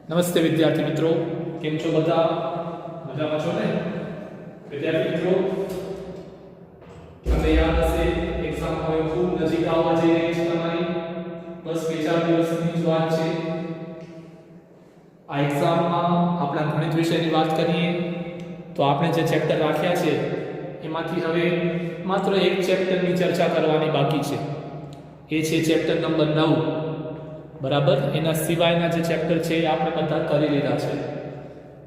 નમસ્તે વિદ્યાર્થી મિત્રો, કેમ છો બધા? મજામાં છો ને? વિદ્યાર્થી મિત્રો, તમને યાદ હશે એક્ઝામ હવે ખૂબ નજીક આવવા જઈ રહી છે તમારી. બસ 2-4 દિવસની જ વાત છે. આ એક્ઝામમાં આપણા ગણિત વિષયની વાત કરીએ તો આપણે જે ચેપ્ટર રાખ્યા છે એમાંથી હવે માત્ર એક ચેપ્ટરની ચર્ચા કરવાની બાકી છે. એ છે ચેપ્ટર નંબર 9. બરાબર. એના સિવાયના જે ચેપ્ટર છે એ આપણે બધા કરી લીધા છે.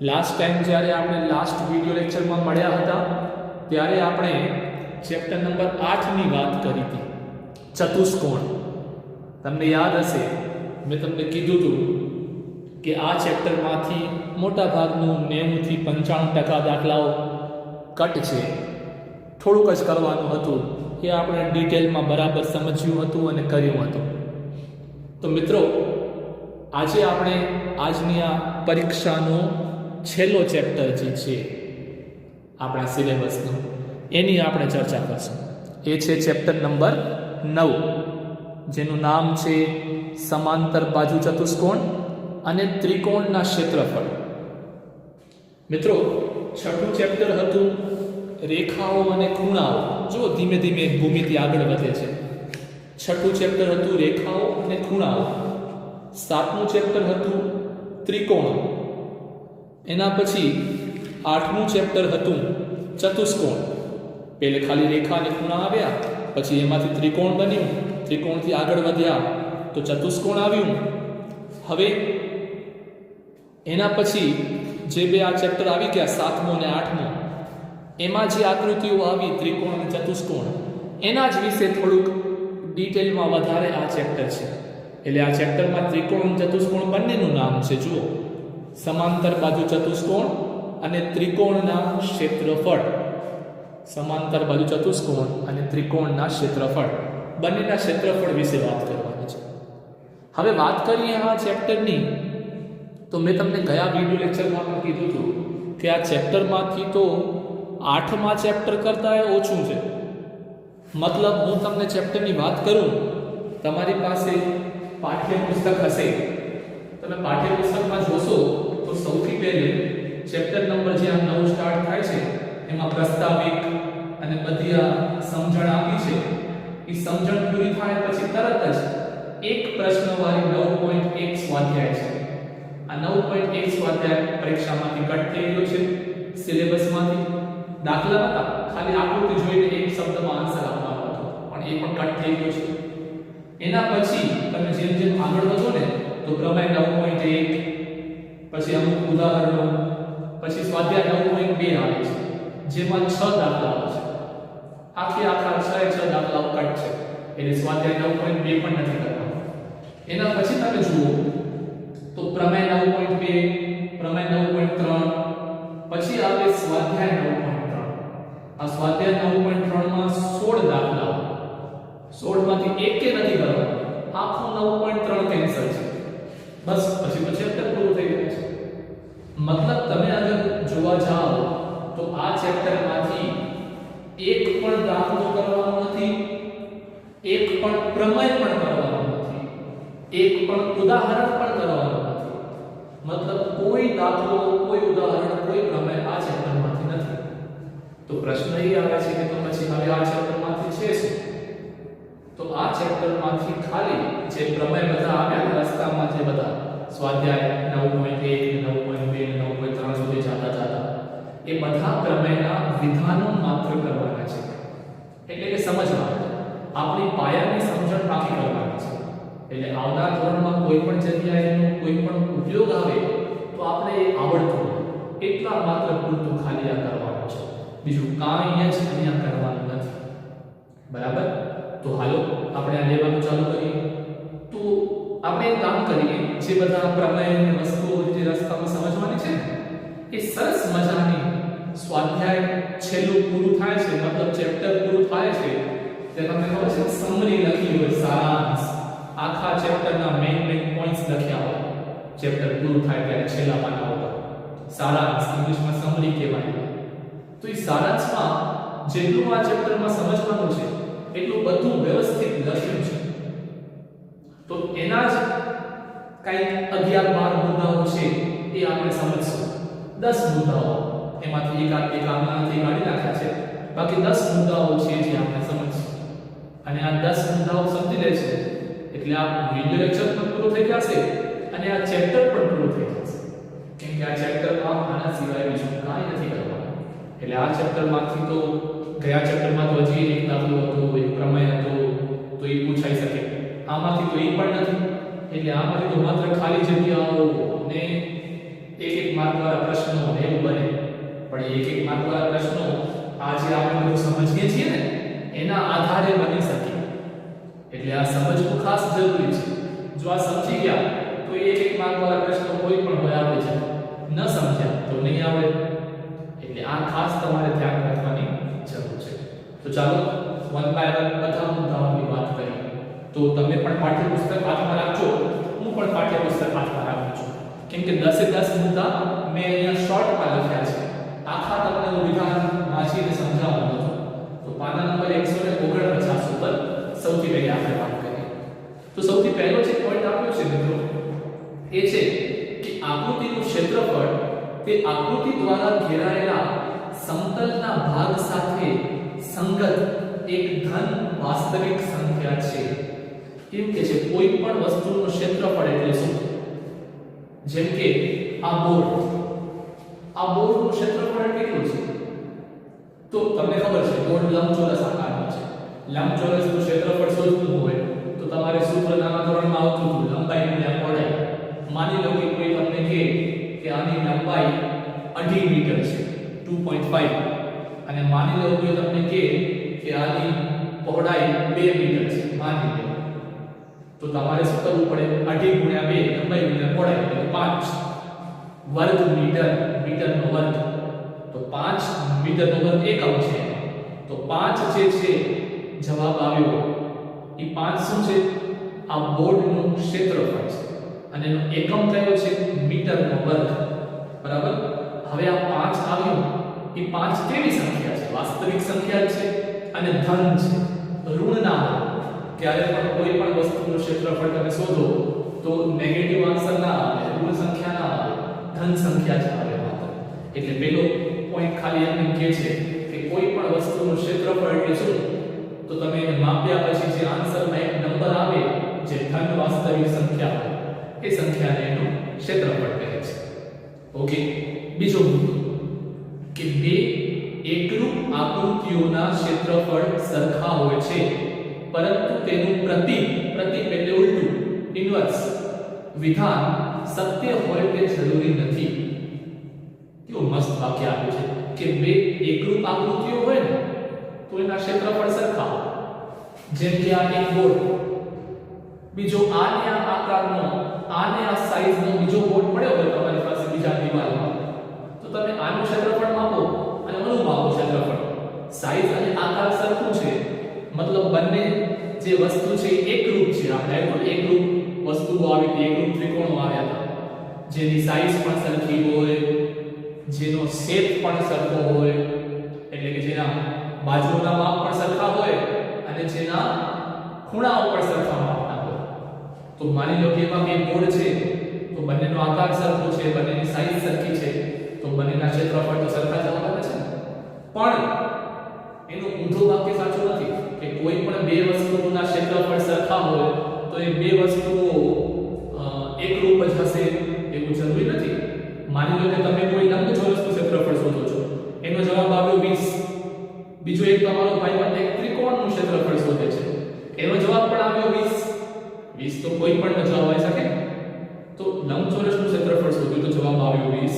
લાસ્ટ ટાઈમ જ્યારે આપણે લાસ્ટ વિડિયો લેક્ચરમાં મળ્યા હતા ત્યારે આપણે ચેપ્ટર નંબર 8ની વાત કરી હતી, ચતુષ્કોણ. તમને યાદ હશે મેં તમને કીધું હતું કે આ ચેપ્ટરમાંથી મોટા ભાગનું 90 થી 95% દાખલાઓ કટ છે. થોડુંક જ કરવાનું હતું, એ આપણે ડિટેલમાં બરાબર સમજ્યું હતું અને કર્યું હતું. તો મિત્રો, આજે આપણે આજની આ પરીક્ષાનો છેલ્લો ચેપ્ટર જે છે આપણા સિલેબસનો, એની આપણે ચર્ચા કરશું. એ છે ચેપ્ટર નંબર 9, જેનું નામ છે સમાંતર બાજુ ચતુષ્કોણ અને ત્રિકોણના ક્ષેત્રફળ. મિત્રો, છઠ્ઠું ચેપ્ટર હતું રેખાઓ અને ખૂણાઓ. જો ધીમે ધીમે ભૂમિતિ આગળ વધે છે. છઠ્ઠું ચેપ્ટર હતું રેખાઓ અને ખૂણાઓ. 7મું ચેપ્ટર હતું ત્રિકોણ. એના પછી 8મું ચેપ્ટર હતું ચતુષ્કોણ. પહેલે ખાલી રેખા અને ખૂણા આવ્યા, પછી એમાંથી ત્રિકોણ બન્યું, ત્રિકોણથી આગળ વધ્યા તો ચતુષ્કોણ આવ્યું. હવે એના પછી જે બે આ ચેપ્ટર આવી ગયા, 7મું અને 8મું, એમાં જે આકૃતિઓ આવી ત્રિકોણ અને ચતુષ્કોણ, એના જ વિશે થોડુંક ડિટેલમાં વધારે આ ચેપ્ટર છે. એટલે આ ચેપ્ટરમાં ત્રિકોણ અને ચતુષ્કોણ બંનેનું નામ છે. જુઓ, સમાંતર બાજુ ચતુષ્કોણ અને ત્રિકોણના ક્ષેત્રફળ. સમાંતર બાજુ ચતુષ્કોણ અને ત્રિકોણના ક્ષેત્રફળ, બંનેના ક્ષેત્રફળ વિશે વાત કરવાની છે. હવે વાત કરીએ આ ચેપ્ટરની, તો મેં તમને ગયા વિડિયો લેક્ચરમાં પણ કીધું હતું કે આ ચેપ્ટરમાંથી તો 8મા ચેપ્ટર કરતાં ઓછું છે. મતલબ, હું તમને ચેપ્ટરની વાત કરું, તમારી પાસે પાઠ્યપુસ્તક હશે, તમે પાઠ્યપુસ્તકમાં જોશો તો સૌથી પહેલે ચેપ્ટર નંબર જે 9 સ્ટાર્ટ થાય છે એમાં પ્રસ્તાવિક અને બધી આ સમજણ આપી છે. એ સમજણ પૂરી થાય પછી તરત જ એક પ્રશ્નવાળી 9.1 સ્વાધ્યાય છે. આ 9.1 સ્વાધ્યાય પરીક્ષામાંથી કટ થઈ ગયો છે, સિલેબસમાંથી. દાખલા હતા, ખાલી આકૃતિ જોઈને એક શબ્દમાં આન્સર આપવાનો હતો, પણ એ પણ કટ થઈ ગયો છે. એના પછી તમે જેમ જેમ આગળ વધો ને તો પ્રમેય 9.1, પછી અમુક ઉદાહરણો, પછી સ્વાધ્યાય 9.2 આવે છે, જેમાં 6 દાખલાઓ છે. આખા 6 દાખલાઓ કટ છે, એટલે સ્વાધ્યાય 9.2 પણ નથી કરવાનો. એના પછી તમે જુઓ તો પ્રમેય 9.2, પ્રમેય 9.3, પછી આવે સ્વાધ્યાય 9.3. આ સ્વાધ્યાય 9.3 માં 16 દાખલાઓ, 16 માંથી એકે નથી કરવાનો. આખું 9.3 કેન્સલ છે. બસ પછી ચેપ્ટર પૂરું થઈ જાય છે. મતલબ, તમે અગર જોવા જાઓ તો આ ચેપ્ટરમાંથી એક પણ દાખલો કરવાનો નથી, એક પણ પ્રમેય પણ કરવાનો નથી, એક પણ ઉદાહરણ પણ કરવાનું નથી. મતલબ, કોઈ દાખલો, કોઈ ઉદાહરણ, કોઈ પ્રમેય આ ચેપ્ટરમાંથી નથી. તો પ્રશ્ન એ આવે છે કે તો પછી હવે આ ચેપ્ટરમાંથી છે શું? તો આ ચેપ્ટરમાંથી ખાલી જે પ્રમેય બધા આવ્યા રસ્તામાં, જે બધા સ્વાધ્યાય 9.1, 9.2, 9.3 સુધી જતા એ બધા પ્રમેયના વિધાનો માત્ર કરવાના છે. એટલે કે સમજવાના, આપણી પાયાની સમજણ બાકી કરવાની છે. એટલે આવનાર ધોરણમાં કોઈ પણ જગ્યાએ એનો કોઈ પણ ઉપયોગ આવે તો આપણે એ આવડતું એટલા માત્ર પૂરતું ખાલી આ કરવાનું છે. બીજું કાંઈ જ અહીંયા કરવાનું નથી. બરાબર? તો હાલો આપણે આ લેવાનું ચાલુ કરીએ. તો આપણે એક કામ કરીએ, જે બધા પ્રમેયની વસ્તુઓ જે રસ્તામાં સમજવાની છે ને, એ સરસ મજાની સ્વાધ્યાય છેલ્લું પૂરું થાય છે, મતલબ ચેપ્ટર પૂરું થાય છે, તે તમને ખબર છે સમરી લખી હોય, સારાંશ, આખા ચેપ્ટરના મેઇન પોઈન્ટ્સ લખ્યા હોય. ચેપ્ટર પૂરું થાય ત્યારે છેલ્લા પાના ઉપર સારાંશ, ઇંગ્લિશમાં સમરી કહેવાય. તો એ સારાંશમાં જેટલું આ ચેપ્ટરમાં સમજવાનું છે એટલું બધું વ્યવસ્થિત લખ્યું છે. તો એના જ કંઈક 11-12 મુદ્દાઓ છે એ આપણે સમજશું 10 મુદ્દાઓ એમાંથી એક આમનાથી કાઢી નાખ્યા છે બાકી 10 મુદ્દાઓ છે જે આપણે સમજશું અને આ 10 મુદ્દાઓ સમજી લેશે એટલે આ વિડિયો લેક્ચર પણ પૂરો થઈ જશે અને આ ચેપ્ટર પણ પૂરું થઈ જશે કેમ કે આ ચેપ્ટરમાં આના સિવાય બીજું કાંઈ નથી કરવાનું એટલે આ ચેપ્ટરમાંથી તો ગયા ચેપ્ટરમાં તો હજી એક દાખલો હતો એક પ્રમેય હતો તો એ પૂછાઈ શકે આમાંથી તો એ પણ નથી એટલે આમાંથી તો માત્ર ખાલી જગ્યાઓ ને એક માર્ક વાળા પ્રશ્નો ને એવું બને પણ એક માર્ક વાળા પ્રશ્નો આજે આપણે બધું સમજીએ છીએ ને એના આધારે બની શકે એટલે આ સમજવું ખાસ જરૂરી છે જો આ સમજી ગયા તો એક માર્ક વાળા પ્રશ્નો કોઈ પણ હોય આવે છે ન સમજ્યા તો નહીં આવડે એટલે આ ખાસ તમારે ધ્યાન રાખવાની જરૂર છે તો ચાલો વન બાય વન બધા મુદ્દાઓની વાત કરીએ તો તમે પણ પાઠ્યપુસ્તક હાથમાં રાખજો હું પણ પાઠ્યપુસ્તક હાથમાં રાખું છું કેમ કે 10 મુદ્દા મેં અહીંયા શોર્ટમાં લખ્યા છે આખા તમને હું વિધાન વાંચીને સમજાવવાનો છું તો પાના નંબર 149 ઉપર સૌથી પહેલા આપણે વાત કરીએ તો સૌથી પહેલો જે પોઈન્ટ આપ્યો છે મિત્રો એ છે કે આકૃતિનું ક્ષેત્રફળ તે આકૃતિ દ્વારા ઘેરાયેલા સમતલના ભાગ સાથે સંગત એક ધન વાસ્તવિક સંખ્યા છે કેમ કે છે કોઈ પણ વસ્તુનું ક્ષેત્રફળ એટલે શું જેમ કે આ બોર્ડનું ક્ષેત્રફળ કેટલું છે તો તમને ખબર છે બોર્ડ લંબચોરસ આકારનો છે લંબચોરસનું ક્ષેત્રફળ શોધવું હોય તો તમારે સૂત્ર નાના ધોરણમાં આવતું હતું લંબાઈ ગુણ્યા પહોળાઈ માની લો કે કોઈ તમને કહે કે આની લંબાઈ 2.5 મીટર છે 2.5 અને માની લો કે તમને કહે કે આની પહોળાઈ 2 મીટર છે માની લો તો તમારે શું કરવું પડે 2.5 ગુણ્યા 2 લંબાઈ ગુણ્યા પહોળાઈ એટલે 5 વર્ગ મીટરનો વર્ગ તો 5 મીટરનો વર્ગ એકમ છે તો 5 જે છે જવાબ આવ્યો એ 5 શું છે આ બોર્ડનું ક્ષેત્રફળ છે અને એનો એકમ કયો છે મીટરનો વર્ગ બરાબર હવે આ 5 આવ્યું એ 5 કેવી સંખ્યા છે વાસ્તવિક સંખ્યા છે અને ધન છે ઋણ ના હોય ક્યારે પણ કોઈ પણ વસ્તુનું ક્ષેત્રફળ તમે શોધો તો નેગેટિવ આન્સર ના આવે ઋણ સંખ્યા ના આવે ધન સંખ્યા જ આવે માત્ર એટલે પેલો પોઈન્ટ ખાલી એમ કહે છે કે કોઈ પણ વસ્તુનું ક્ષેત્રફળ એટલે શું તો તમે એને માપ્યા પછી જે આન્સરમાં એક નંબર આવે જે ધન વાસ્તવિક સંખ્યા હોય એ સંખ્યાને એનું ક્ષેત્રફળ કહે છે ઓકે બીજો મુદ્દો કે બે એકરૂપ આકૃતિઓના ક્ષેત્રફળ સરખા હોય છે પરંતુ તેનું પ્રતીક એટલે ઉલટું ઇન્વર્સ વિધાન સત્ય હોય તે જરૂરી નથી કેવું મસ્ત વાક્ય આપ્યું છે કે બે એકરૂપ આકૃતિઓ હોય ને તો એના ક્ષેત્રફળ સરખા હોય જેમ કે આ એક બોર્ડ બીજો આને આ આકારનો આને આ સાઈઝનો બીજો બોર્ડ મળ્યો હોય તમારી પાસે બીજા દિવાલમાં તો તમે આનું ક્ષેત્રફળ માપો અને આનું માપો ક્ષેત્રફળ સાઈઝ અને આકાર સરખું છે મતલબ બંને જે વસ્તુ છે એકરૂપ છે આપણે તો એકરૂપ વસ્તુઓ આવી હતી એકરૂપ ત્રિકોણો આવ્યા હતા જેની સાઈઝ પણ સરખી હોય જેનો શેપ પણ સરખો હોય એટલે કે જેના બાજુના માપ પણ સરખા હોય અને જેના ખૂણાઓ પણ સરખા માપના હોય તો માની લો કે એમાં બે બોર્ડ છે તો બંનેનો આકાર સરખો છે બંનેની સાઈઝ સરખી છે તો બંનેના ક્ષેત્રફળ તો સરખા જ આવવાના છે પણ એનું ઊંધું વાક્ય સાચું નથી કે કોઈ પણ બે વસ્તુઓના ક્ષેત્રફળ સરખા હોય તો એ બે વસ્તુઓ એકરૂપ જ હશે એવું જરૂરી નથી માની લો કે તમે કોઈ લંબચોરસનું ક્ષેત્રફળ શોધો છો એનો જવાબ આવ્યો 20 બીજો એક તમારો ભાઈ એક ત્રિકોણનું ક્ષેત્રફળ શોધે છે એનો જવાબ પણ આવ્યો 20 તો કોઈ પણ જવાબ આવી શકે તો લંબચોરસનું ક્ષેત્રફળ શોધ્યું તો જવાબ આવ્યો 20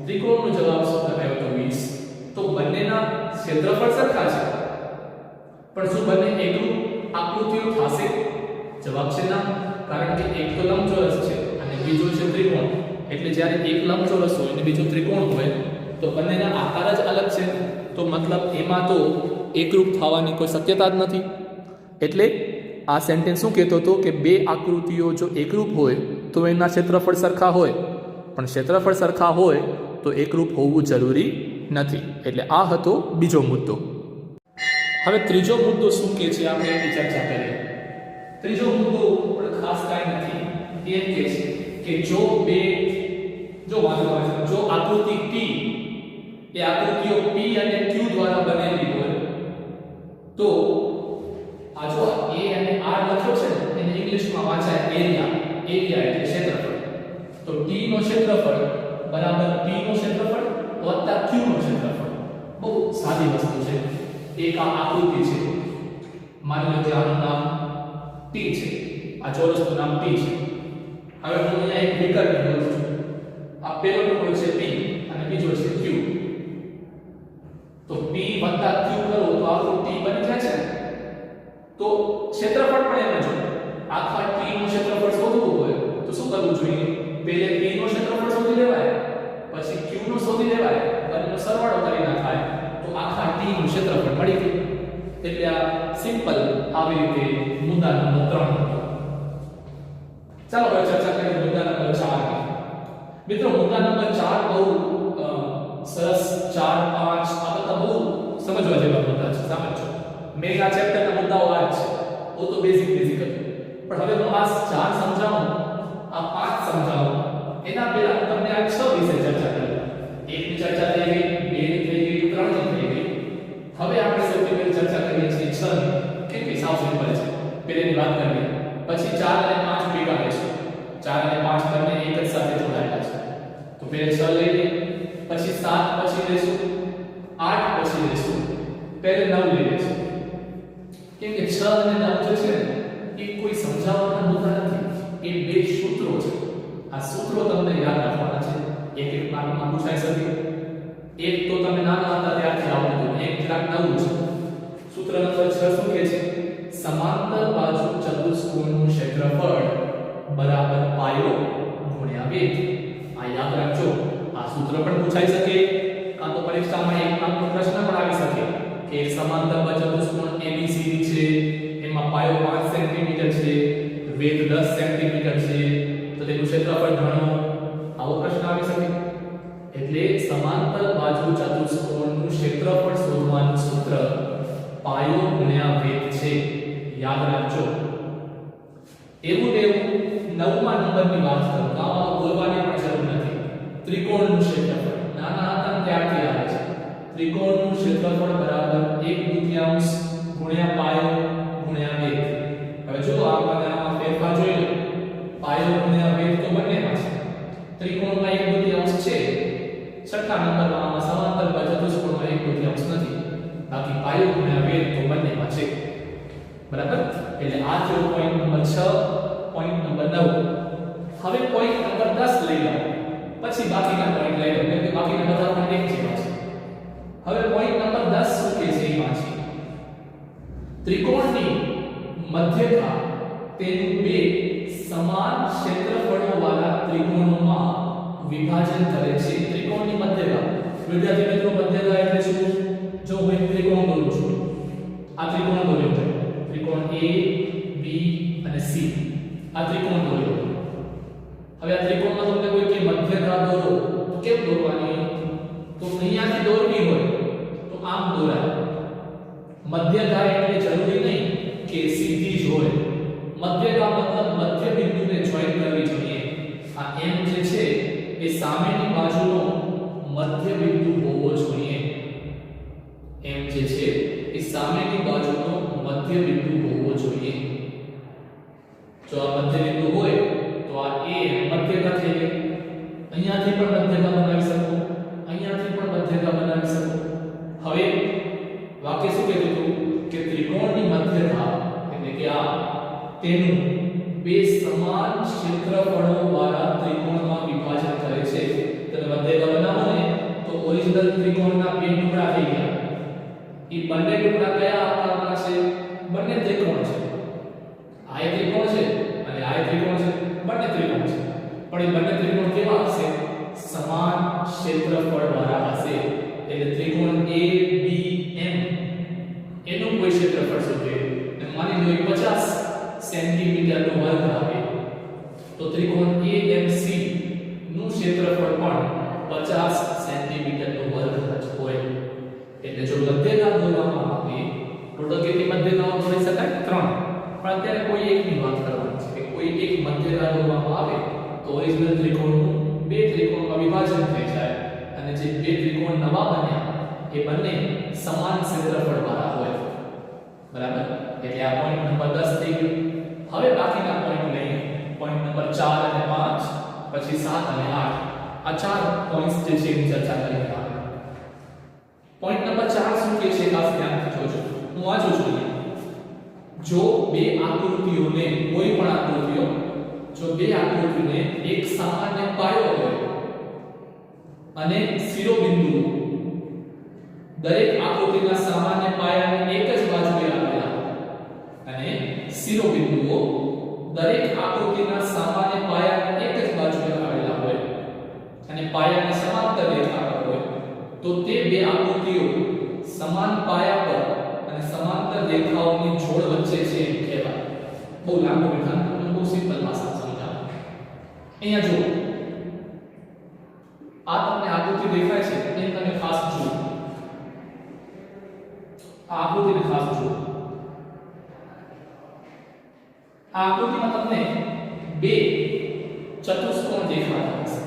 ત્રિકોણનો જવાબ શું આવ્યો તો 20 તો બંનેના ક્ષેત્રફળ સરખા છે પણ શું બંને એકરૂપ આકૃતિઓ થશે જવાબ છે ના કારણ કે એક તો લંબચોરસ છે અને બીજો છે ત્રિકોણ એટલે જ્યારે એક લંબચોરસ હોય અને બીજો ત્રિકોણ હોય તો બંનેના આકાર જ અલગ છે તો મતલબ એમાં તો એકરૂપ થવાની કોઈ શક્યતા જ નથી એટલે આ સેન્ટેન્સ શું કહેતો હતો કે બે આકૃતિઓ જો એકરૂપ હોય તો એના ક્ષેત્રફળ સરખા હોય પણ ક્ષેત્રફળ સરખા હોય તો એકરૂપ હોવું જરૂરી નથી એટલે આ હતો બીજો મુદ્દો હવે ત્રીજો મુદ્દો શું કહે છે આપણે એની ચર્ચા કરીએ ત્રીજો મુદ્દો પણ ખાસ કાંઈ નથી એમ કહે છે કે જો એ આકૃતિઓ P અને Q દ્વારા બનેલી હોય તો આ જો A અને R લખ્યો છે ને એને ઇંગ્લિશમાં વાંચાય એરિયા એટલે ક્ષેત્રફળ તો T નો ક્ષેત્રફળ બરાબર P નો ક્ષેત્રફળ વત્તા Q નો ક્ષેત્રફળ બહુ સાદી વસ્તુ છે એક આ આકૃતિ છે માની લો કે આનું નામ T છે આ ચોરસનું નામ T છે હવે હું અહીંયા એક વિકલ્પ લઉં છું આ પહેલો ટુકડો છે P અને બીજો છે Q તો P વત્તા Q કરો તો આખું T બની જાય છે તો ક્ષેત્રફળ પણ એમ જ આખા T નું ક્ષેત્રફળ શોધવું હોય તો શું કરવું જોઈએ પહેલે P નું ક્ષેત્રફળ શોધી લેવાય પછી Q નું શોધી લેવાય બંનેનો સરવાળો કરી નાખાય તો આખા T નું ક્ષેત્રફળ મળી ગયું એટલે આ સિમ્પલ આવી રીતે મુદ્દા નંબર 3 હતો ચાલો હવે ચર્ચા કરીએ મુદ્દા નંબર 4 ની મિત્રો મુદ્દા નંબર 4 બહુ સરસ 4 5 આ બધા બહુ સમજવા જેવા મુદ્દા છે સમજો મેં આ ચેપ્ટરના મુદ્દાઓ આ જ છે वो तो બેઝિક હતું પણ હવે હું આ 4 સમજાવું આ 5 સમજાવું એના પહેલા હું તમને આ 6 વિશે ચર્ચા કરું એકની ચર્ચા થઈ ગઈ બે ની થઈ ગઈ ત્રણ ની થઈ ગઈ હવે આપણે સૌથી પહેલા ચર્ચા કરીએ છીએ 6 ની કેમ કે સાવ સિમ્પલ છે પહેલેની વાત કરીએ પછી 4 અને 5 ભેગા લેશું 4 અને 5 બંને એક જ સાથે જોડાયેલા છે તો પહેલા 6 લઈએ પછી 7 પછી લેશું 8 પછી લેશું પહેલે 9 લઈ લેશું કેમ કે 6 અને 9 જે છે એ કોઈ સમજાવવાના મુદ્દા નથી એ બે સૂત્રો છે આ સૂત્રો તમને યાદ રાખવાના છે એક એક માર્કમાં પૂછાઈ શકે એક તો તમે નાના હતા ત્યારથી આવડતું એક જરાક નવું છે સૂત્ર નંબર 6 શું કહે છે સમાંતર બાજુ ચતુષ્કોણનું ક્ષેત્રફળ બરાબર પાયો ગુણ્યા વેધ આ યાદ રાખજો આ સૂત્ર પણ પૂછાઈ શકે કાં તો પરીક્ષામાં એક માર્કનો પ્રશ્ન પણ આવી શકે કે એક સમાંતર ચતુષ્કોણ ABCD છે એમાં પાયો 5 સેન્ટીમીટર છે વેધ 10 સેન્ટીમીટર છે તો તેનું ક્ષેત્રફળ ગણો આવો પ્રશ્ન આવી શકે એટલે સમાંતર બાજુ ચતુષ્કોણનું ક્ષેત્રફળ શોધવાનું સૂત્ર પાયો ગુણ્યા વેધ છે યાદ રાખજો એવું 9મા નંબરની વાત કરું તો આમાં બોલવાની પણ જરૂર નથી ત્રિકોણનું ક્ષેત્રફળ નાના હતા ત્યારથી આવે છે ત્રિકોણનું ક્ષેત્રફળ બરાબર 1/2 ગુણ્યા પાયો ગુણ્યા વેધ હવે જો આપણે આમાં ફેરફાર જોઈ લો પાયો ગુણ્યા વેધ તો બંનેમાં છે ત્રિકોણમાં 1/2 છે છઠ્ઠા નંબરમાં આમાં સમાંતર બાજુ ચતુષ્કોણમાં 1/2 નથી બાકી પાયો ગુણ્યા વેધ તો બંનેમાં છે બરાબર એટલે આ જો પોઈન્ટ નંબર 6 પોઈન્ટ નંબર 9 હવે પોઈન્ટ નંબર 10 લઈ લો પછી બાકીના પોઈન્ટ લઈ લો કેમ કે બાકીના બધા પોઈન્ટ એક જેવા છે હવે પોઈન્ટ નંબર 10 શું કહે છે એ વાંચીએ ત્રિકોણની મધ્યરેખા તેનું બે સમાન ક્ષેત્રફળોવાળા ત્રિકોણોમાં વિભાજન કરે છે ત્રિકોણની મધ્યરેખા વિદ્યાર્થી મિત્રો મધ્યરેખા એટલે શું જો હું એક ત્રિકોણ દોરું છું આ ત્રિકોણ દોર્યો છે ત્રિકોણ A B અને C આ ત્રિકોણ દોર્યો હવે આ ત્રિકોણમાં તમને કોઈ કે મધ્યરેખા દોરો તો કેમ દોરવાની તો અહીંયાથી દોરવી હોય તો આમ દોરાય મધ્યરેખા એટલે જરૂરી નહીં કે સીધી જ હોય મધ્યરેખા મતલબ મધ્ય બિંદુને જોઈન્ટ કરવી જોઈએ આ M જે છે એ સામેની બાજુનો મધ્ય બિંદુ હોવો જોઈએ M જે છે એ સામેની બાજુનો મધ્ય બિંદુ હોવો જોઈએ જો આ મધ્ય બિંદુ હોય તો આ A મધ્યરેખા થઈ ગઈ અહીંયાથી પણ મધ્યરેખા બનાવી શકો અહીંયાથી પણ મધ્યરેખા બનાવી શકો હવે વાક્ય શું કહેતું હતું કે ત્રિકોણની મધ્યરેખા એટલે કે આ તેનું બે સમાન ક્ષેત્રફળોવાળા ત્રિકોણમાં વિભાજન કરે છે તો મધ્યરેખા બનાવો ને તો ઓરિજિનલ ત્રિકોણના બે ટુકડા થઈ ગયા એ બંને ટુકડા કયા આકારના છે બંને ત્રિકોણ છે આ એક ત્રિકોણ છે અને આ એક ત્રિકોણ છે બંને ત્રિકોણ છે પણ એ બંને ત્રિકોણ કેવા હશે સમાન ક્ષેત્રફળવાળા હશે એટલે ત્રિકોણ ABM એનું કોઈ ક્ષેત્રફળ શોધે અને માની લો 50 સેન્ટીમીટર નો વર્ગ આવે તો ત્રિકોણ AMC નું ક્ષેત્રફળ પણ 50 સેન્ટીમીટર નો વર્ગ જ હોય એટલે જો મધ્યરેખા દોરવામાં આવે ટોટલ કેટલી મધ્યરેખાઓ દોરી શકાય 3 પણ અત્યારે કોઈ એકની વાત કરવાની છે કે કોઈ એક મધ્યરેખા દોરવામાં આવે તો ઓરિજિનલ ત્રિકોણનું બે ત્રિકોણમાં વિભાજન થઈ જાય અને જે બે ત્રિકોણ ત્રિકોણ નવા બન્યા એ બંને સમાન ક્ષેત્રફળ વાળા હોય બરાબર એટલે આ પોઈન્ટ નંબર 10 થઈ ગયો હવે બાકીના પોઈન્ટ લઈએ પોઈન્ટ નંબર 4 અને 5 પછી 7 અને 8 આ ચાર પોઈન્ટ્સ જે છે એની ચર્ચા કરીએ પોઈન્ટ નંબર 4 શું કહે છે ખાસ ધ્યાનથી જોજો હું વાંચું છું જો બે આકૃતિઓને કોઈ પણ આકૃતિઓ જો બે આકૃતિને એક સામાન્ય પાયો હોય અને શિરોબિંદુઓ દરેક આકૃતિના સામાન્ય પાયાની એક જ બાજુએ આવેલા અને શિરોબિંદુઓ દરેક આકૃતિના સામાન્ય પાયાની એક જ બાજુએ આવેલા હોય અને પાયાની સમાંતર રેખા હોય તો તે બે આકૃતિઓ સમાન પાયા પર અને સમાંતર રેખાઓની જોડ વચ્ચે છે એમ કહેવાય બહુ લાંબુ વિધાન તમને બહુ સિમ્પલ ભાષામાં સમજાવું અહીંયા જુઓ આ તમને આકૃતિ દેખાય છે એને તમે ખાસ જુઓ આ આકૃતિને ખાસ જુઓ આ આકૃતિમાં તમને બે ચતુષ્કોણ દેખાતા હશે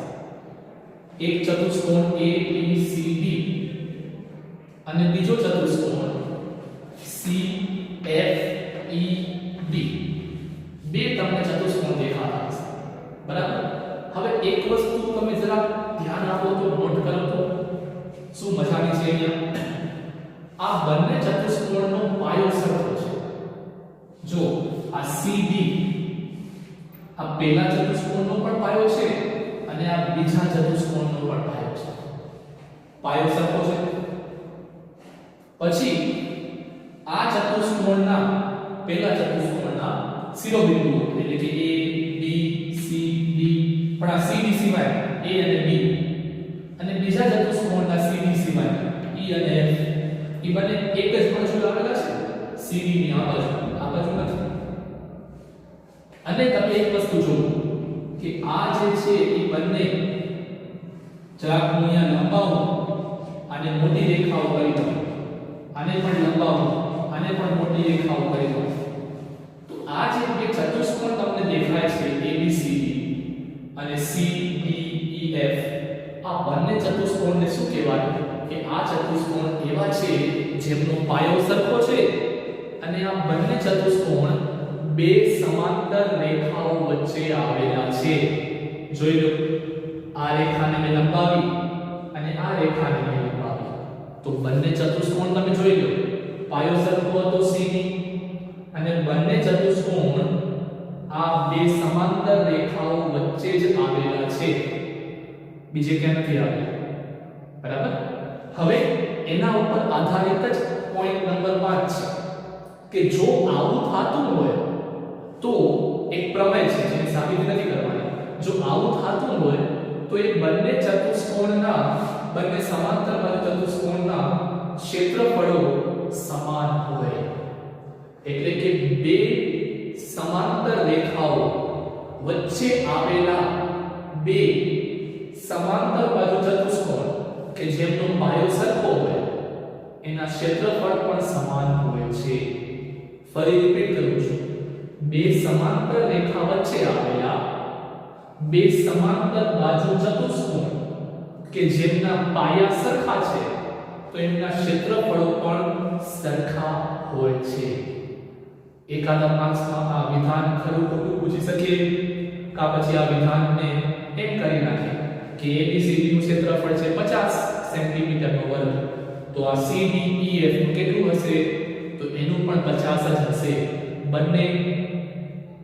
એક ચતુષ્કોણ A B C D અને બીજો ચતુષ્કોણ C F E D બે તમને ચતુષ્કોણ દેખાતા હશે બરાબર હવે એક વસ્તુ તમે જરા ધ્યાન આપો તો નોટ કરો તો શું મજાની છે અહીંયા આ બંને ચતુષ્કોણનો પાયો સરખો છે જો આ CD આ પહેલા ચતુષ્કોણનો પણ પાયો છે અને આ બીજા ચતુષ્કોણનો પણ પાયો છે પાયો સરખો છે પછી આ ચતુષ્કોણના પહેલા ચતુષ્કોણના શિરોબિંદુઓ એટલે કે A B C D પણ આ CD સિવાય A અને B અને બીજા ચતુષ્કોણના CD સિવાય E અને F એ બંને એક જ બાજુ આવેલા છે CD ની આ બાજુ નથી અને તમે એક વસ્તુ જુઓ કે આ જે છે એ બંને જરાક હું અહીંયા લંબાવું અને મોટી રેખાઓ કરી દઉં આને પણ લંબાવું આને પણ મોટી રેખાઓ કરી દઉં તો આ જે બે ચતુષ્કોણ તમને દેખાય છે ABCD અને CDEF આ બંને ચતુષ્કોણને શું કહેવાય કે આ ચતુષ્કોણ એવા છે જેમનો પાયો સરખો છે અને આ બંને ચતુષ્કોણ બે સમાંતર રેખાઓ વચ્ચે આવેલા છે જોઈ લો આ રેખાને મેં લંબાવી અને આ રેખાને મેં લંબાવી તો બંને ચતુષ્કોણ તમે જોઈ લો પાયો સરખો હતો CD અને બંને ચતુષ્કોણ આ બે સમાંતર રેખાઓ વચ્ચે જ આવેલા છે બીજે ક્યાં નથી આવેલા બરાબર હવે એના ઉપર આધારિત જ પોઈન્ટ નંબર 5 છે કે જો આવું થતું હોય તો એક પ્રમેય છે જેને સાબિત નથી કરવાની જો આવું થતું હોય તો એ બંને ચતુષ્કોણના બંને સમાંતર ચતુષ્કોણના ક્ષેત્રફળો સમાન હોય એટલે કે બે સમાંતર રેખાઓ વચ્ચે આવેલા બે સમાંતર બાજુ ચતુષ્કોણ કે જેમનો પાયો સરખો હોય એના ક્ષેત્રફળ પણ સમાન હોય છે ફરી રિપીટ કરું છું બે સમાંતર રેખા વચ્ચે આવેલા બે સમાંતર બાજુ ચતુષ્કોણ કે જેમના પાયા સરખા છે તો એમના ક્ષેત્રફળો પણ સરખા હોય છે એકાદા માર્ક્સમાં આ વિધાન ખરું ખોટું પૂછી શકીએ કા પછી આ વિધાનને એમ કરી નાખીએ કે ABCD નું ક્ષેત્રફળ છે 50 સેન્ટીમીટર નો વર્ગ તો આ CDEF નું કેટલું હશે તો એનું પણ 50 જ હશે બંને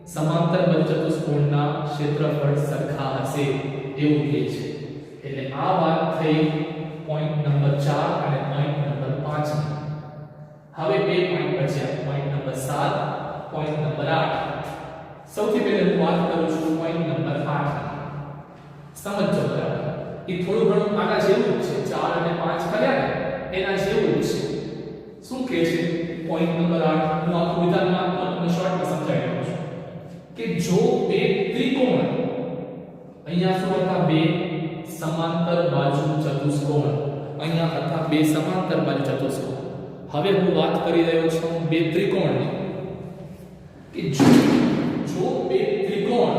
સમાંતર બાજુ ચતુષ્કોણના ક્ષેત્રફળ સરખા હશે એવું કહે છે એટલે આ વાત થઈ પોઈન્ટ નંબર 4 અને પોઈન્ટ નંબર 5 હવે બે પોઈન્ટ બચ્યા પોઈન્ટ નંબર 7 પોઈન્ટ નંબર 8 સૌથી પહેલા હું વાત કરું છું પોઈન્ટ નંબર 8 સમજો બરાબર એ થોડું ઘણું આના જેવું જ છે 4 અને 5 કર્યા ને એના જેવું જ છે શું કહે છે પોઈન્ટ નંબર 8 હું આખું વિધાનમાં તમને શોર્ટમાં સમજાવી દઉં છું કે જો બે ત્રિકોણ અહીંયા શું હતા બે સમાંતર બાજુ ચતુષ્કોણ અહીંયા હતા બે સમાંતર બાજુ ચતુષ્કોણ હવે હું વાત કરી રહ્યો છું બે ત્રિકોણની કે જો બે ત્રિકોણ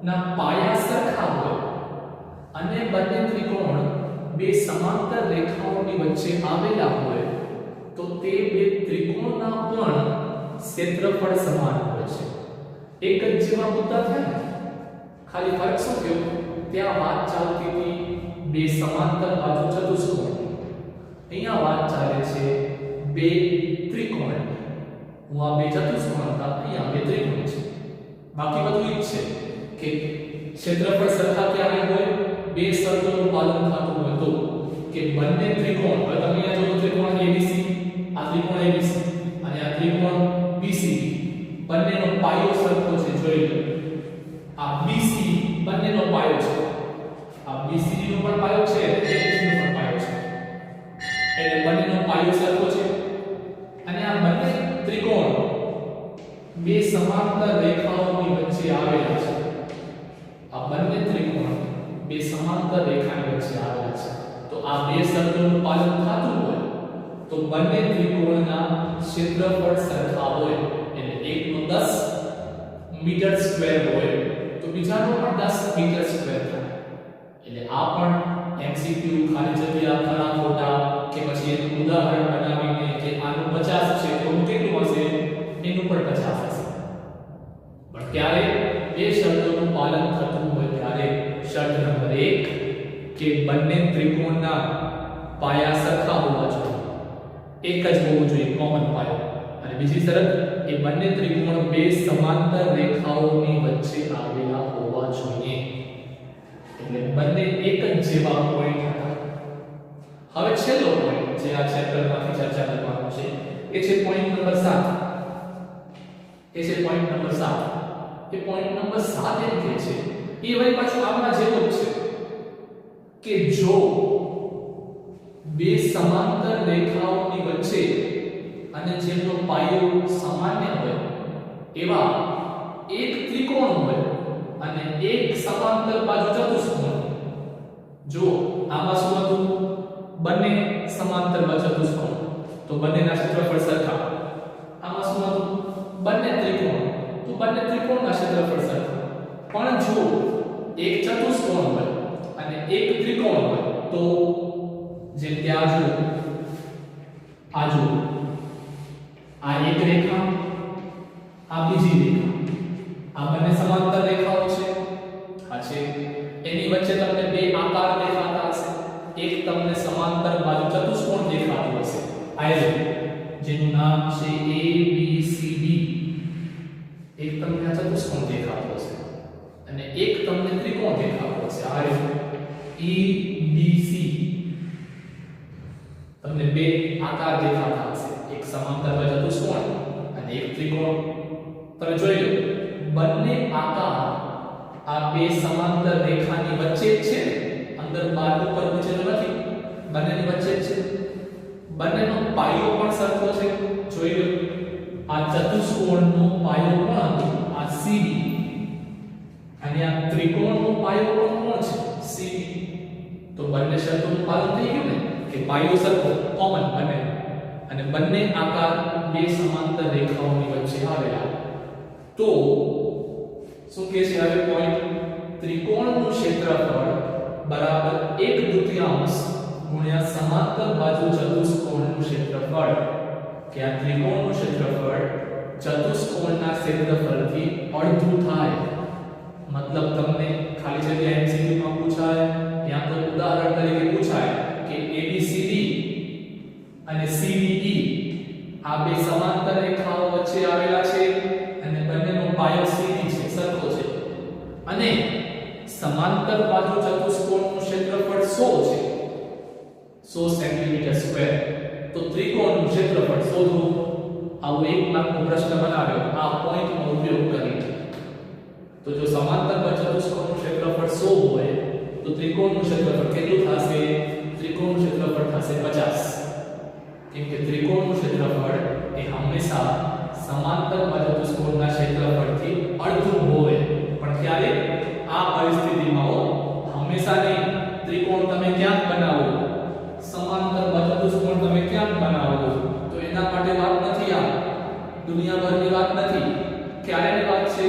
ના પાયા સરખા હોય અને બંને ત્રિકોણ બે સમાંતર રેખાઓની વચ્ચે આવેલા હોય તો તે બે ત્રિકોણના પણ ક્ષેત્રફળ સમાન હોય છે. એક જ જેવા મુદ્દા થયા ને, ખાલી ફરક શું થયો? ત્યાં વાત ચાલતી હતી બે સમાંતર બાજુ ચતુષ્કોણની, અહીંયા વાત ચાલે છે બે ત્રિકોણ. હું આ બે ચતુષ્કોણ હતા, અહીંયા બે ત્રિકોણ છે. બાકી બધું ઈ છે કે ક્ષેત્રફળ સરખા ક્યારે હોય? બે શરતોનું પાલન થતું હોય તો, કે બંને ત્રિકોણ, હવે તમે અહીંયા જો ત્રિકોણ ABC, આ ત્રિકોણ ABC અને આ ત્રિકોણ BCD, બંનેનો પાયો સરખો છે. જોઈ લો, આ BC બંનેનો પાયો છે, આ BCD નો પણ પાયો છે, ABC નો પણ પાયો છે, એટલે બંનેનો પાયો સરખો છે. અને આ બંને ત્રિકોણ બે સમાંતર રેખાઓની વચ્ચે આવેલા છે. આ બંને ત્રિકોણ બે સમાંતર રેખાની વચ્ચે આવેલા છે. તો આ બે શરતોનું પાલન થતું હોય તો બંને ત્રિકોણના ક્ષેત્રફળ સરખા હોય, એટલે એકનો 10 મીટર સ્ક્વેર હોય તો બીજાનો પણ 10 મીટર સ્ક્વેર થાય. એટલે આ પણ MCQ ખાલી જગ્યા ખરા ખોટા કે પછી એનું ઉદાહરણ બનાવીને કે આનું 50 છે તો કેટલું હશે? એનું પણ 50 હશે. પણ ક્યારે બે શરતોનું પાલન થતું હોય ત્યારે? શરત નંબર 1 કે બંને ત્રિકોણના પાયા સરખા હોવા જોઈએ, એક જ હોવું જોઈએ, કોમન પાયો. અને બીજી શરત એ બંને ત્રિકોણ બે સમાંતર રેખાઓની વચ્ચે આવેલા હોવા જોઈએ, એટલે બંને એક જ જેવા પોઈન્ટ હતા. હવે છેલ્લો પોઈન્ટ જે આ ચેપ્ટરમાંથી ચર્ચા કરવાનો છે એ છે પોઈન્ટ નંબર 7. એ છે પોઈન્ટ નંબર 7. એ પોઈન્ટ નંબર 7 એમ કહે છે, એ વળી પાછું આમના જેવો જ છે કે જો બે સમાંતર રેખાઓની વચ્ચે અને જેમનો પાયો સામાન્ય હોય એવા એક ત્રિકોણ હોય અને એક સમાંતર બાજુ ચતુષ્કોણ. જો આમાં શું હતું? બંને સમાંતર બાજુ ચતુષ્કોણ, તો બંનેના ક્ષેત્રફળ સરખા. આમાં શું હતું? બંને ત્રિકોણ, તો બંને ત્રિકોણના ક્ષેત્રફળ સરખા. પણ જો એક ચતુષ્કોણ હોય અને એક ત્રિકોણ હોય તો જેમ કે આ જો આ એક રેખા, આ બીજી રેખા, આ બંને સમાંતર રેખાઓ છે. આ છે એની વચ્ચે તમને બે આકાર દેખાતા હશે. એક તમને સમાંતર બાજુ ચતુષ્કોણ દેખાતું હશે, આ જેનું નામ છે ABCD. એક તમને આ ચતુષ્કોણ દેખાતો હશે અને એક તમને ત્રિકોણ દેખાતો હશે, આ EBC. તમને બે આકાર દેખાતા હશે, એક સમાંતર બાજુ ચતુષ્કોણ અને એક ત્રિકોણ. તમે જોઈ લો, બંને આકાર આ બે સમાંતર રેખાની વચ્ચે જ છે, અંદર બહાર ઉપર નીચે નથી, બંનેની વચ્ચે જ છે. બંનેનો પાયો પણ સરખો છે. જોઈ લો, આ ચતુષ્કોણનો પાયો પણ આ CD અને આ ત્રિકોણનો પાયો પણ કોણ છે? CD. તો બંને શરતોનું પાલન થઈ ગયું ને, કે પાયો સરખો, કોમન બંને, અને બંને આકાર બે સમાંતર રેખાઓની વચ્ચે આવેલા. તો શું કહે છે હવે પોઈન્ટ? ત્રિકોણનું ક્ષેત્રફળ બરાબર 1/2 ગુણ્યા સમાંતર બાજુ ચતુષ્કોણનું ક્ષેત્રફળ, કે આ ત્રિકોણનું ક્ષેત્રફળ ચતુષ્કોણના ક્ષેત્રફળથી અડધું થાય. મતલબ તમને ખાલી જગ્યા MCQ માં પૂછાય, યા તો ઉદાહરણ તરીકે પૂછાય કે ABCD અને CDE આ બે સમાંતર રેખાઓ વચ્ચે આવેલા છે અને બંનેનો પાયો CD છે, સરખો છે, અને સમાંતર બાજુ ચતુષ્કોણનું ક્ષેત્રફળ 100 છે, 100 સેન્ટીમીટર સ્ક્વેર. તો ત્રિકોણનું ક્ષેત્રફળ શોધો. આવો એક માર્કનો પ્રશ્ન બનાવ્યો આ પોઈન્ટનો ઉપયોગ કરીને. તો જો સમાંતર બાજુ ચતુષ્કોણનું ક્ષેત્રફળ 100 હોય તો ત્રિકોણનું ક્ષેત્રફળ કેટલું થશે? ત્રિકોણનું ક્ષેત્રફળ થશે 50. કેમ કે ત્રિકોણનું ક્ષેત્રફળ એ હંમેશા સમાંતર બાજુ ચતુષ્કોણના ક્ષેત્રફળથી અડધું હોય. પણ ક્યારે? આ પરિસ્થિતિમાં હંમેશા નહીં. ત્રિકોણ તમે ક્યાંક બનાવો, સમાંતર બાજુ ચતુષ્કોણ તમે ક્યાંક બનાવો, તો એના માટે વાત નથી, આ દુનિયાભરની વાત નથી. ક્યારેની વાત છે?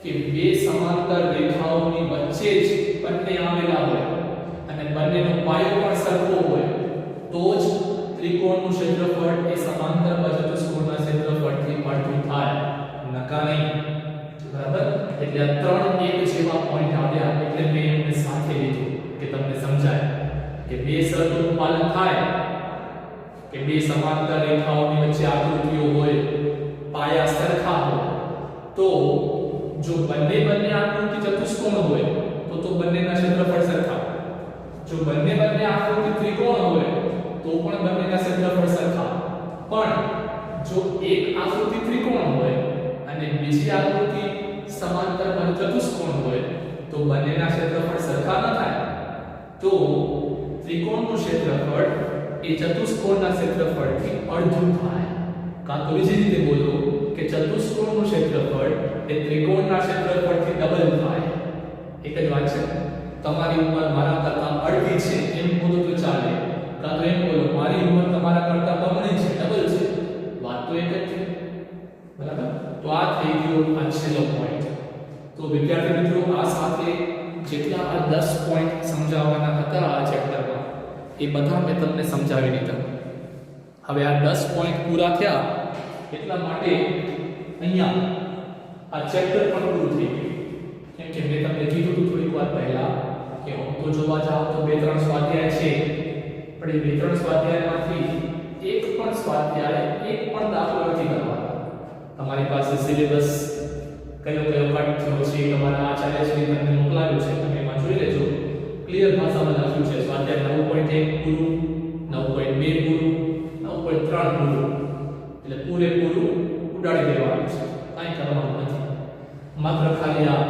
કે બે સમાંતર રેખાઓની વચ્ચે જ બંને આવેલા હોય અને બંનેનો પાયો પણ સરખો હોય તો જ ત્રિકોણનું ક્ષેત્રફળ એ સમાંતર ચતુષ્કોણના ક્ષેત્રફળથી અડધું થાય, નકા નહીં. બરાબર? એટલે આ ત્રણ એક જેવા પોઈન્ટ આવ્યા એટલે મેં એમને સાથે લીધું કે તમને સમજાય કે બે શરતોનું પાલન થાય કે બે સમાંતર રેખાઓની વચ્ચે આકૃતિઓ હોય, પાયા સરખા હોય, તો જો બંને આકૃતિ ચતુષ્કોણ હોય તો બંનેના ક્ષેત્રફળ સરખા. જો બંને આકૃતિ ત્રિકોણ હોય તો પણ બંનેના ક્ષેત્રફળ સરખા. પણ જો એક આકૃતિ ત્રિકોણ હોય અને બીજી આકૃતિ સમાંતર ચતુષ્કોણ હોય તો બંનેના ક્ષેત્રફળ સરખા ન થાય. તો ત્રિકોણનું ક્ષેત્રફળ એ ચતુષ્કોણના ક્ષેત્રફળથી અડધું થાય. કાં તો બીજી રીતે બોલો કે ચતુષ્કોણનું ક્ષેત્રફળ એ ત્રિકોણના ક્ષેત્રફળથી ડબલ થાય. એક જ વાત છે. તમારી ઉંમર મારા કરતાં અડધી છે એમ બોલો તો ચાલે, કાં તો એમ બોલો મારી ઉંમર તમારા કરતાં બમણી છે, ડબલ છે, વાત તો એક જ છે. બરાબર? તો આ થઈ ગયો આ છેલ્લો પોઈન્ટ. તો વિદ્યાર્થી મિત્રો, આ સાથે જેટલા આ 10 પોઈન્ટ સમજાવવાના હતા આ ચેપ્ટરમાં એ બધા મેં તમને સમજાવી દીધા. હવે આ 10 પોઈન્ટ પૂરા થયા એટલા માટે અહીંયા આ ચેપ્ટર પણ પૂરું થઈ ગયું. કેમ કે મેં તમને કીધું હતું થોડીક વાર પહેલા કે હું તો જોવા જાવ તો 2-3 સ્વાધ્યાય છે, પણ એ 2-3 સ્વાધ્યાયમાંથી એક પણ દાખલો નથી કરવાનો. તમારી પાસે સિલેબસ કયો કટ થયો છે તમારા આચાર્યશ્રી તમને મોકલાવ્યું છે, તમે એમાં જોઈ લેજો. ક્લિયર ભાષામાં લખ્યું છે સ્વાધ્યાય 9.1 પૂરું, 9.2 પૂરું, 9.3 પૂરું. એટલે પૂરેપૂરું ઉડાડી દેવાનું છે, કાંઈ કરવાનું નથી. માત્ર ખાલી આ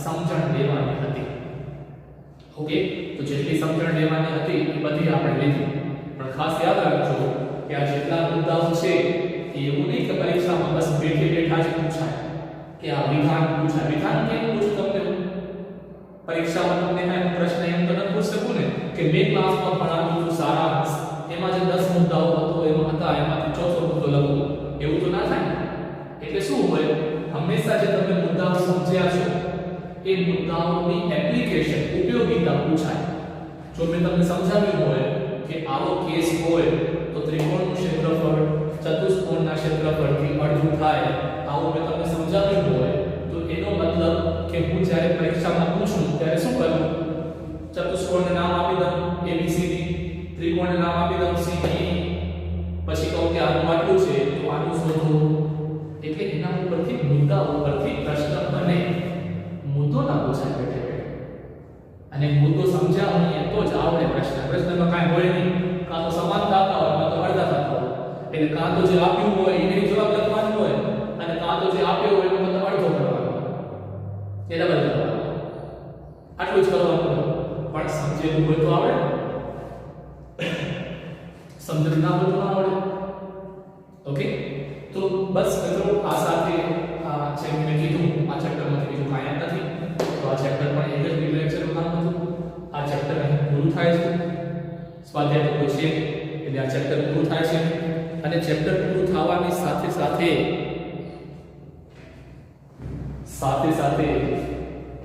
સમજણ લેવાની હતી. ઓકે, તો જેટલી સમજણ લેવાની હતી એ બધી આપણે લીધી. પણ ખાસ યાદ રાખજો કે આ જેટલા મુદ્દાઓ છે એવું નહીં કે પરીક્ષામાં બસ બેઠા જ પૂછાય કે આ વિધાન પૂછાય. વિધાન કેમ પૂછું તમને? પરીક્ષામાં તમને કાંઈ પ્રશ્ન એમ તો નથી પૂછી શકું ને કે મેં ક્લાસમાં ભણાવ્યું હતું સારાંશ, એમાં જે 10 મુદ્દાઓ હતા એમાંથી ચોથો મુદ્દો લખો, એવું તો ના થાય. એટલે શું હોય, હંમેશા જે તમે મુદ્દાઓ સમજ્યા છો એ મુદ્દાઓની એપ્લિકેશન, ઉપયોગિતા પૂછાય. જો મેં તમને સમજાવ્યું હોય કે આવો કેસ હોય તો ત્રિકોણનું ક્ષેત્રફળ ચતુષ્કોણના ક્ષેત્રફળથી અડધું થાય, આવું મેં તમને સમજાવ્યું હોય તો એનો મતલબ કે હું જ્યારે પરીક્ષામાં પૂછું ત્યારે શું કરું? ચતુષ્કોણને નામ આપી દઉં ABCD, ત્રિકોણને નામ આપી દઉં CDE, પછી કહું કે આનું આટલું છે તો આનું શોધો. એટલે એના ઉપરથી મુદ્દા ઉપરથી પ્રશ્ન બને. મુદ્દો ના પૂછાય બેઠે અને મુદ્દો સમજ્યા નહીં તો જ આવડે પ્રશ્ન. પ્રશ્નમાં કાંઈ હોય નહીં, કાં તો સમાનતા થતા હોય કાં તો અડધા થતા હોય. એટલે કાં તો જે આપ્યું હોય એને જવાબ લખવાનો હોય અને કાં તો જે આપ્યો હોય એનો મતલબ અડધો કરવાનો હોય, એ ડબલ કરવાનો. આટલું જ કરવાનું હોય. પણ સમજેલું હોય તો આવડે, સમજણ ના હોય તો ના આવડે. ઓકે, તો બસ મિત્રો આ સાથે આ જે મેં કીધું આ ચેપ્ટરમાંથી બીજું કાંઈ નથી. તો આ ચેપ્ટર પણ એક જ વિડિયો લેક્ચરનું કામ હતું. આ ચેપ્ટર અહીં પૂરું થાય છે. સ્વાધ્યાય તો કોઈ છે એટલે આ ચેપ્ટર પૂરું થાય છે. અને ચેપ્ટર પૂરું થવાની સાથે સાથે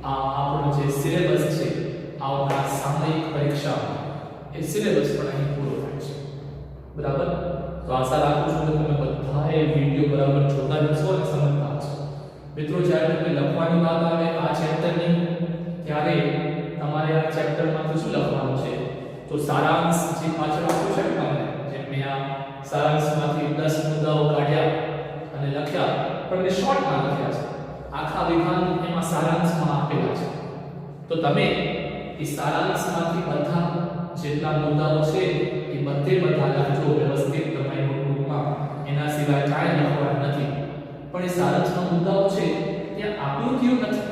આ આપણો જે સિલેબસ છે આવનાર સામયિક પરીક્ષામાં એ સિલેબસ પણ અહીં પૂરો થાય છે. બરાબર? તો આશા રાખું છું કે તમે બધાએ વિડિયો બરાબર જોતા જશો અને સમજતા હશો. મિત્રો, જ્યારે તમે લખવાની વાત આવે આ ચેપ્ટરની ત્યારે તમારે આ ચેપ્ટરમાંથી શું લખવાનું છે? તો સારાંશ જે પાછળ આપ્યું છે તમને, જેમ મેં આ સારાંશમાંથી 10 મુદ્દાઓ કાઢ્યા અને લખ્યા, પણ મેં શોર્ટમાં લખ્યા છે. આખા વિધાન એમાં સારાંશમાં આપેલા છે. તો તમે એ સારાંશમાંથી બધા જેટલા મુદ્દાઓ છે એ બધા લખજો વ્યવસ્થિત તમારી નોટબુકમાં. એના સિવાય કાંઈ લખવાનું નથી. પણ એ સારાંશના મુદ્દાઓ છે ત્યાં આકૃતિઓ નથી,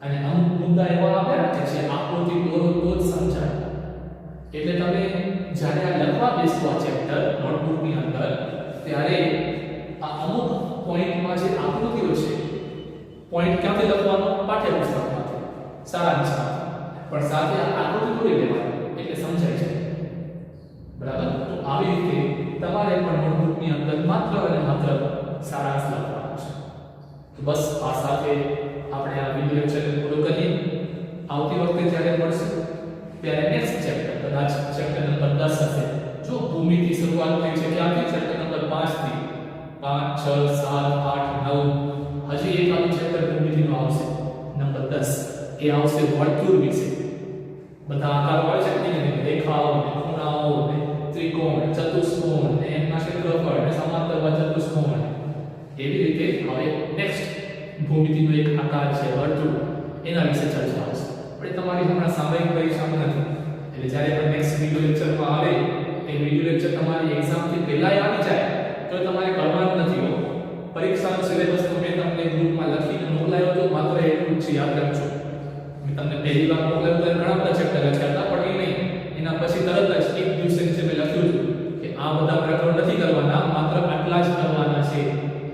અને અમુક મુદ્દા એવા આવ્યા કે જે આકૃતિ દોરો તો જ સમજાય. એટલે તમે જ્યારે આ લખવા બેસો આ ચેપ્ટર નોટબુકની અંદર, ત્યારે આ અમુક પોઈન્ટમાં જે આકૃતિઓ છે, પોઈન્ટ ક્યાંથી લખવાનો? પાઠ્યપુસ્તકમાંથી, સારાંશમાંથી. પણ સાથે આ આકૃતિ દોરી લેવાની એટલે સમજાય છે. બરાબર? તો આવી રીતે તમારે પણ નોટબુકની અંદર માત્ર અને માત્ર સારાંશ લખવાનો છે. તો બસ આ સાથે આપણે આ વિડિયો લેક્ચર પૂરો કરીએ. આવતી વખતે જ્યારે મળશું ત્યારે નેક્સ્ટ ચેપ્ટર કદાચ ચેપ્ટર નંબર 10 હશે. જો ભૂમિતિ શરૂઆત થઈ છે ક્યાંથી? ચેપ્ટર નંબર 5 થી. 5 6 7 8 9 હજી એક આનું ચેપ્ટર ભૂમિતિનું આવશે નંબર 10. એ આવશે વર્તુળ વિશે. બધા આકારો હોય છે ને, રેખાઓ ને ખૂણાઓ ને ત્રિકોણ ચતુષ્કોણ ને એમના ક્ષેત્રફળ ને સમાંતર ચતુષ્કોણ. એવી રીતે હવે નેક્સ્ટ ભૂમિતિનો એક આકાર છે વર્તુળ, એના વિશે ચર્ચા આવશે. પણ એ તમારી હમણાં સામયિક પરીક્ષામાં નથી. એટલે જ્યારે પણ નેક્સ્ટ વિડિયો લેક્ચરમાં આવે એ વિડિયો લેક્ચર તમારી એક્ઝામથી પહેલાં આવી જાય તો તમારે કરવાનું નથી હો. પરીક્ષાનો સિલેબસ તો મેં તમને ગ્રુપમાં લખીને મોકલાયો હતો, માત્ર એટલું જ યાદ રાખજો. મેં તમને પહેલી વાર મોકલાયો તો ઘણા બધા ચેપ્ટર લખ્યા હતા, પણ એ નહીં. એના પછી તરત જ એક દિવસે નીચે મેં લખ્યું હતું કે આ બધા પ્રકરણ નથી કરવાના, માત્ર આટલા જ કરવાના છે.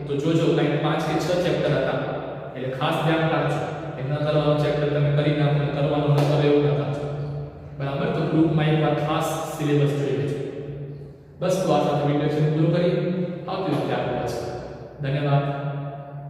તો જોજો, કંઈક 5 કે 6 ચેપ્ટર હતા, એટલે ખાસ ધ્યાન રાખજો. એ ન કરવાનું ચેપ્ટર તમે કરી નાખો, કરવાનું ન કરો એવું ન કરજો, બરાબર? તો ગ્રુપમાં એકવાર ખાસ સિલેબસ જોઈ લેજો. બસ તો આ સાથે વિડિયો પૂરો કરી આવતી વખતે આપણે પાછા. ધન્યવાદ.